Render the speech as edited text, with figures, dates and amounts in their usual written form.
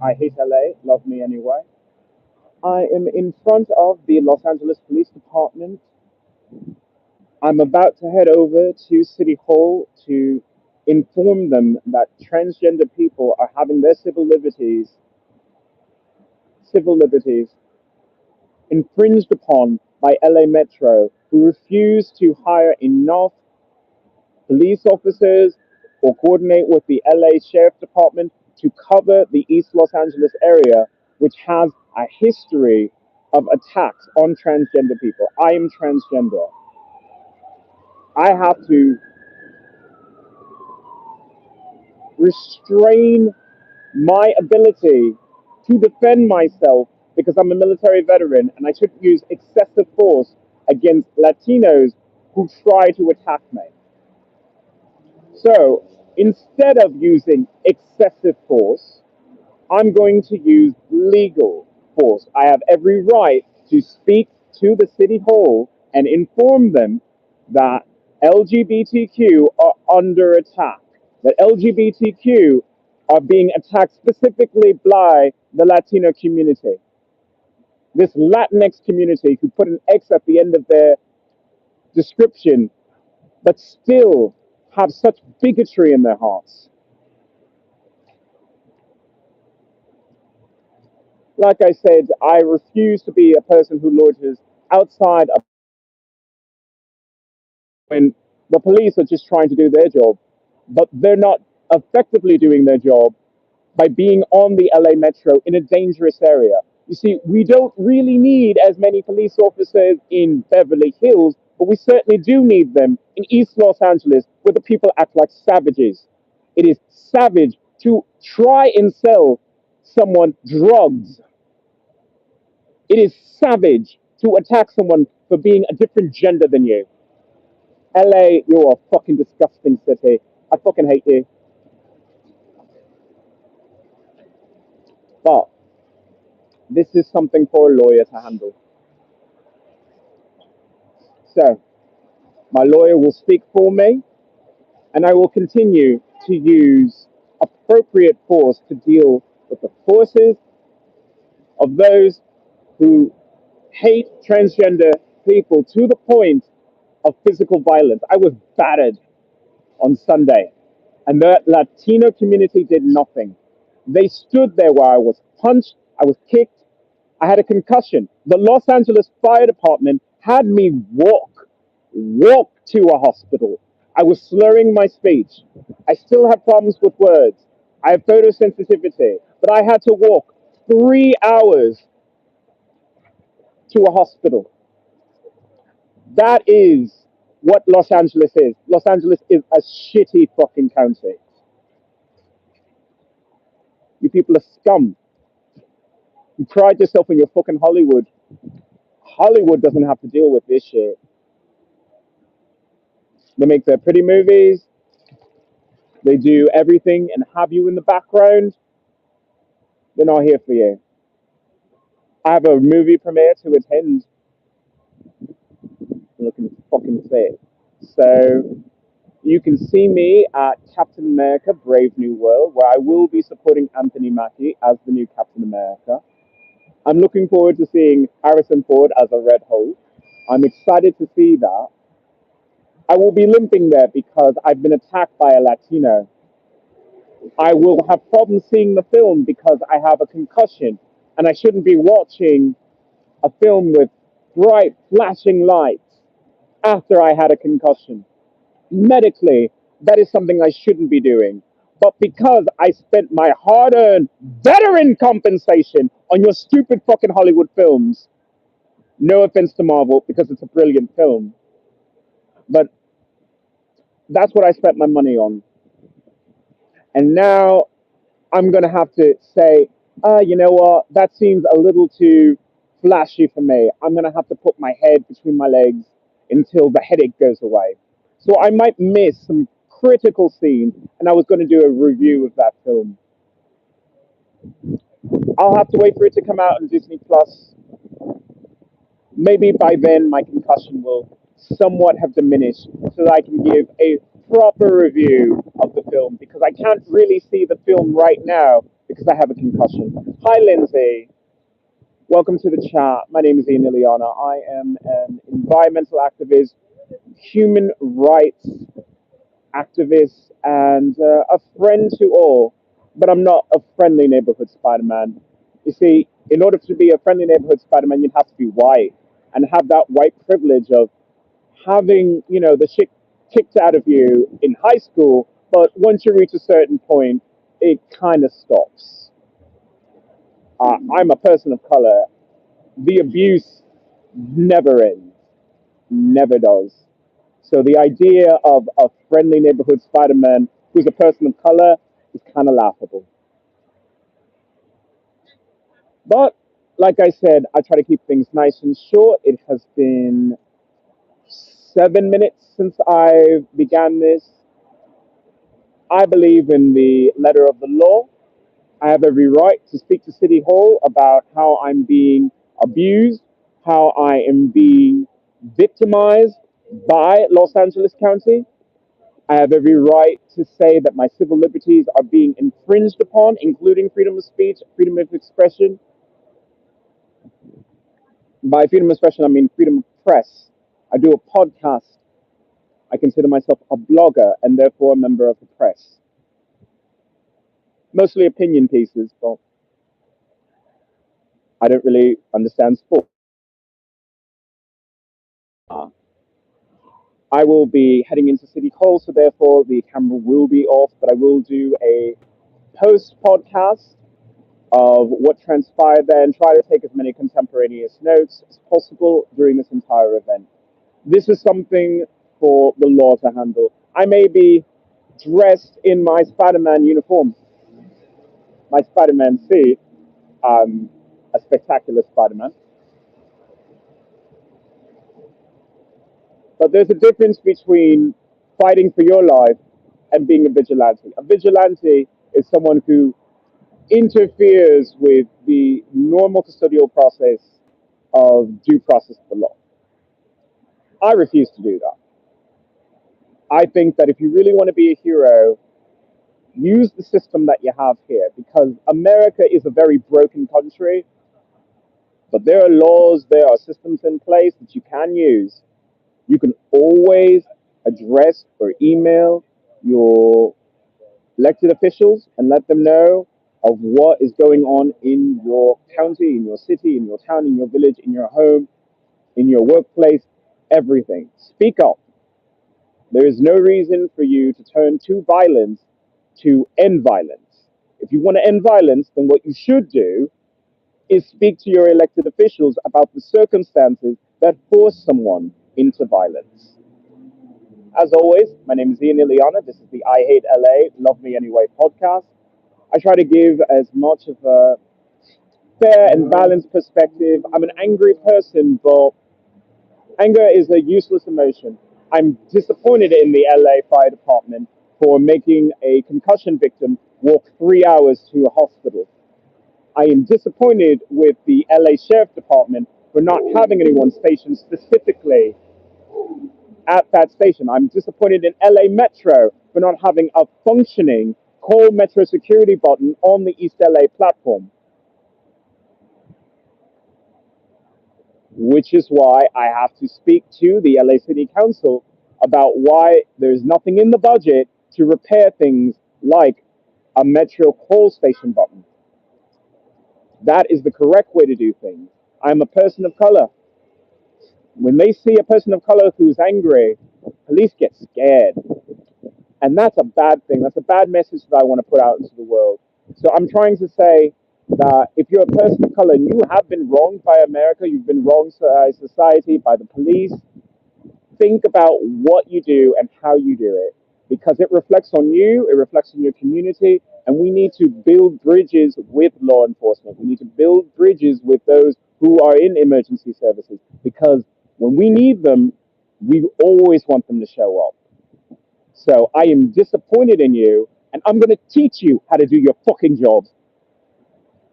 I hate LA, love me anyway. I am in front of the Los Angeles Police Department. I'm about to head over to City Hall to inform them that transgender people are having their civil liberties infringed upon by LA Metro, who refuse to hire enough police officers or coordinate with the LA Sheriff Department to cover the East Los Angeles area, which has a history of attacks on transgender people. I am transgender. I have to restrain my ability to defend myself because I'm a military veteran and I shouldn't use excessive force against Latinos who try to attack me. So instead of using excessive force, I'm going to use legal force. I have every right to speak to the city hall and inform them that LGBTQ are under attack, that LGBTQ are being attacked specifically by the Latino community. This Latinx community who put an X at the end of their description, but still have such bigotry in their hearts. Like I said, I refuse to be a person who loiters outside of when the police are just trying to do their job, but they're not effectively doing their job by being on the LA Metro in a dangerous area. You see, we don't really need as many police officers in Beverly Hills, but we certainly do need them in East Los Angeles where the people act like savages. It is savage to try and sell someone drugs. It is savage to attack someone for being a different gender than you. LA, you're a fucking disgusting city. I fucking hate you. But this is something for a lawyer to handle. So, my lawyer will speak for me, and I will continue to use appropriate force to deal with the forces of those who hate transgender people to the point of physical violence. I was battered on Sunday, and the Latino community did nothing. They stood there while I was punched, I was kicked, I had a concussion. The Los Angeles Fire Department had me walk to a hospital. I was slurring my speech. I still have problems with words. I have photosensitivity, but I had to walk 3 hours to a hospital. That is what Los Angeles is. Los Angeles is a shitty fucking county. You people are scum. You pride yourself in your fucking Hollywood. Hollywood doesn't have to deal with this shit. They make their pretty movies. They do everything and have you in the background. They're not here for you. I have a movie premiere to attend. I'm looking to fucking say it. So you can see me at Captain America Brave New World, where I will be supporting Anthony Mackie as the new Captain America. I'm looking forward to seeing Harrison Ford as a Red Hulk. I'm excited to see that. I will be limping there because I've been attacked by a Latino. I will have problems seeing the film because I have a concussion and I shouldn't be watching a film with bright flashing lights after I had a concussion. Medically, that is something I shouldn't be doing. But because I spent my hard earned veteran compensation on your stupid fucking Hollywood films, no offense to Marvel because it's a brilliant film, but that's what I spent my money on. And now I'm going to have to say, you know what, that seems a little too flashy for me. I'm going to have to put my head between my legs until the headache goes away. So I might miss some critical scenes, and I was going to do a review of that film. I'll have to wait for it to come out on Disney Plus. Maybe by then my concussion will somewhat have diminished so that I can give a proper review of the film because I can't really see the film right now because I have a concussion. Hi, Lindsay. Welcome to the chat. My name is Ian Iliana. I am an environmental activist, human rights activist, and a friend to all. But I'm not a friendly neighborhood Spider-Man. You see, in order to be a friendly neighborhood Spider-Man, you'd have to be white and have that white privilege of having, the shit kicked out of you in high school. But once you reach a certain point, it kind of stops. I'm a person of color. The abuse never ends, never does. So the idea of a friendly neighborhood Spider-Man who's a person of color is kind of laughable. But like I said, I try to keep things nice and short. It has been 7 minutes since I began this. I believe in the letter of the law. I have every right to speak to City Hall about how I'm being abused, how I am being victimized by Los Angeles County. I have every right to say that my civil liberties are being infringed upon, including freedom of speech, freedom of expression. By freedom of expression, I mean freedom of press. I do a podcast. I consider myself a blogger and therefore a member of the press. Mostly opinion pieces, but I don't really understand sport. I will be heading into City Hall, so therefore the camera will be off, but I will do a post podcast of what transpired there and try to take as many contemporaneous notes as possible during this entire event. This is something for the law to handle. I may be dressed in my Spider-Man uniform, my Spider-Man suit, a spectacular Spider-Man. But there's a difference between fighting for your life and being a vigilante. A vigilante is someone who interferes with the normal custodial process of due process of the law. I refuse to do that. I think that if you really want to be a hero, use the system that you have here because America is a very broken country, but there are laws, there are systems in place that you can use. You can always address or email your elected officials and let them know of what is going on in your county, in your city, in your town, in your village, in your home, in your workplace, everything. Speak up. There is no reason for you to turn to violence to end violence. If you want to end violence, then what you should do is speak to your elected officials about the circumstances that force someone into violence. As always, my name is Ian Iliana. This is the I Hate LA, Love Me Anyway podcast. I try to give as much of a fair and balanced perspective. I'm an angry person, but anger is a useless emotion. I'm disappointed in the LA Fire Department for making a concussion victim walk 3 hours to a hospital. I am disappointed with the LA Sheriff Department for not having anyone stationed specifically at that station. I'm disappointed in LA Metro for not having a functioning call Metro security button on the East LA platform. Which is why I have to speak to the LA City Council about why there's nothing in the budget to repair things like a Metro call station button. That is the correct way to do things. I'm a person of color. When they see a person of color who's angry, police get scared. And that's a bad thing. That's a bad message that I want to put out into the world. So I'm trying to say that if you're a person of color and you have been wronged by America, you've been wronged by society, by the police, think about what you do and how you do it because it reflects on you, it reflects on your community, and we need to build bridges with law enforcement. We need to build bridges with those who are in emergency services because when we need them, we always want them to show up. So I am disappointed in you, and I'm going to teach you how to do your fucking jobs